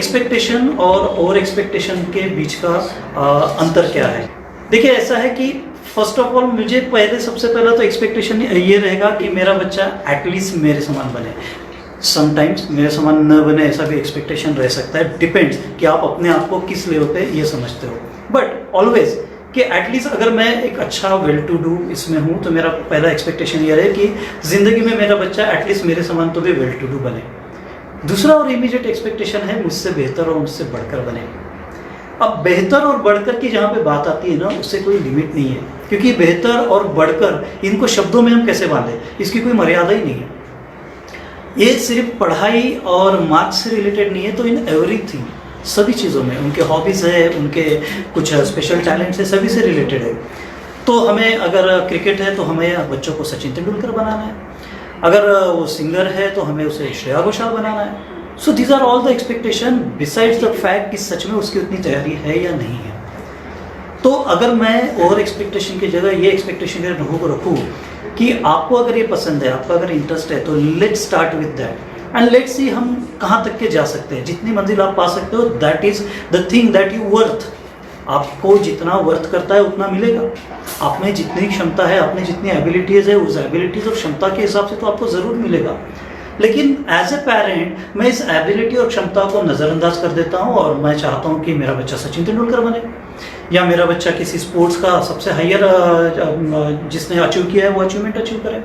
Expectation और over expectation के बीच का अंतर क्या है? देखिए, ऐसा है कि फर्स्ट ऑफ ऑल मुझे सबसे पहला तो एक्सपेक्टेशन ये रहेगा कि मेरा बच्चा एटलीस्ट मेरे समान बने। समटाइम्स मेरे समान न बने, ऐसा भी एक्सपेक्टेशन रह सकता है। डिपेंड्स कि आप अपने आप को किस लेवल पे ये समझते हो। बट ऑलवेज कि एटलीस्ट अगर मैं एक अच्छा वेल टू डू इसमें हूँ तो मेरा पहला एक्सपेक्टेशन ये रहे कि ज़िंदगी में मेरा बच्चा एटलीस्ट मेरे समान तो भी वेल टू डू बने। दूसरा और इमीडिएट एक्सपेक्टेशन है मुझसे बेहतर और मुझसे बढ़कर बने। अब बेहतर और बढ़कर की जहाँ पे बात आती है ना, उससे कोई लिमिट नहीं है, क्योंकि बेहतर और बढ़कर इनको शब्दों में हम कैसे बांधें, इसकी कोई मर्यादा ही नहीं है। ये सिर्फ पढ़ाई और मार्क्स से रिलेटेड नहीं है, तो इन एवरीथिंग, सभी चीज़ों में, उनके हॉबीज़ है, उनके कुछ स्पेशल टैलेंट्स है, सभी से रिलेटेड है। तो हमें अगर क्रिकेट है तो हमें बच्चों को सचिन तेंदुलकर बनाना है, अगर वो सिंगर है तो हमें उसे श्रेया घोषाल बनाना है। So these are all the expectation besides the fact कि सच में उसकी उतनी तैयारी है या नहीं है। तो अगर मैं ओवर एक्सपेक्टेशन की जगह ये एक्सपेक्टेशन लोगों को रखूँ कि आपको अगर ये पसंद है, आपका अगर इंटरेस्ट है, तो let's start with that and let's see हम कहाँ तक के जा सकते हैं। जितनी मंजिल आप पा सकते हो, that is the thing that you worth. आपको जितना वर्थ करता है उतना मिलेगा। आप में जितनी क्षमता है, आप में जितनी एबिलिटीज़ है, उस एबिलिटीज़ और क्षमता के हिसाब से तो आपको ज़रूर मिलेगा। लेकिन एज ए पेरेंट मैं इस एबिलिटी और क्षमता को नज़रअंदाज कर देता हूँ और मैं चाहता हूँ कि मेरा बच्चा सचिन तेंदुलकर बने, या मेरा बच्चा किसी स्पोर्ट्स का सबसे हायर जिसने अचीव किया है वो अचीवमेंट अचीव करे।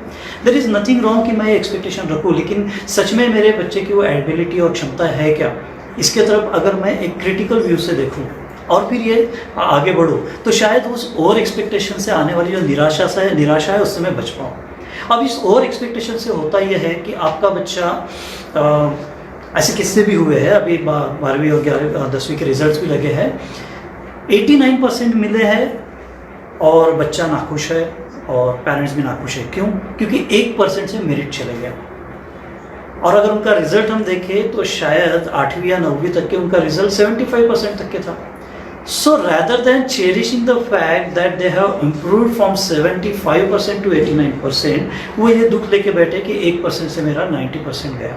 देयर इज़ नथिंग रॉन्ग कि मैं एक्सपेक्टेशन रखूँ, लेकिन सच में मेरे बच्चे की वो एबिलिटी और क्षमता है क्या, इसके तरफ अगर मैं एक क्रिटिकल व्यू से देखूँ और फिर ये आगे बढ़ूँ, तो शायद उस ओवर एक्सपेक्टेशन से आने वाली जो निराशा है उससे मैं बच पाऊँ। अब इस ओवर एक्सपेक्टेशन से होता यह है कि आपका बच्चा ऐसे किस्से भी हुए हैं, अभी 12वीं और 10वीं के रिजल्ट्स भी लगे हैं, 89% मिले हैं और बच्चा नाखुश है और पेरेंट्स भी नाखुश है। क्यों? क्योंकि 1% से मेरिट चले गया। और अगर उनका रिजल्ट हम देखें तो शायद 8वीं या 9वीं तक के उनका रिजल्ट 75% तक के था। So rather than cherishing the fact that they have improved from 75% to 89%, वो ये दुख लेके बैठे कि 1% से मेरा 90% गया।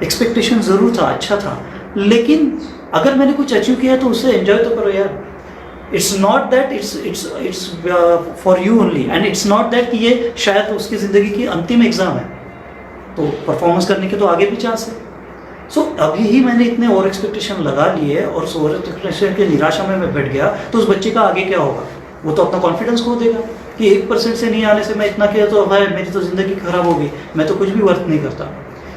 एक्सपेक्टेशन ज़रूर था, अच्छा था, लेकिन अगर मैंने कुछ अचीव किया तो उसे एंजॉय तो करो यार। It's not that it's for you only, and it's not that कि ये शायद उसकी ज़िंदगी की अंतिम एग्ज़ाम है, तो परफॉर्मेंस करने के तो आगे भी चांस है। सो अभी ही मैंने इतने ओवर एक्सपेक्टेशन लगा लिए और उस ओवर एक्सपेक्टेशन की निराशा में मैं बैठ गया, तो उस बच्चे का आगे क्या होगा? वो तो अपना कॉन्फिडेंस खो देगा कि 1% से नहीं आने से मैं इतना किया तो भाई मेरी तो ज़िंदगी खराब होगी, मैं तो कुछ भी वर्थ नहीं करता।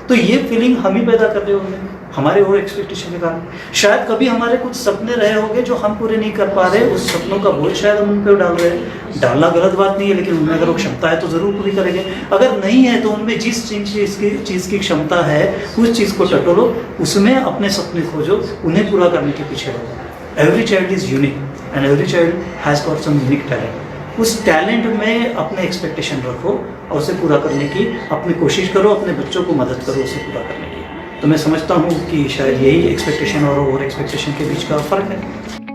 तो ये फीलिंग हम ही पैदा कर रहे होंगे हमारे ओवर एक्सपेक्टेशन के कारण। शायद कभी हमारे कुछ सपने रहे होंगे जो हम पूरे नहीं कर पा रहे, उस सपनों का बोझ शायद हम उन पर डाल रहे हैं। डालना गलत बात नहीं है, लेकिन उनमें अगर वो क्षमता है तो ज़रूर पूरी करेंगे। अगर नहीं है तो उनमें जिस चीज़ की क्षमता है उस चीज़ को टटोलो, उसमें अपने सपने खोजो, उन्हें पूरा करने के पीछे रहो। Every child is unique and every child has got some unique talent. उस टैलेंट में अपने एक्सपेक्टेशन रखो और उसे पूरा करने की अपनी कोशिश करो, अपने बच्चों को मदद करो उसे पूरा करने की। तो मैं समझता हूँ कि शायद यही एक्सपेक्टेशन और ओवर एक्सपेक्टेशन के बीच का फ़र्क है।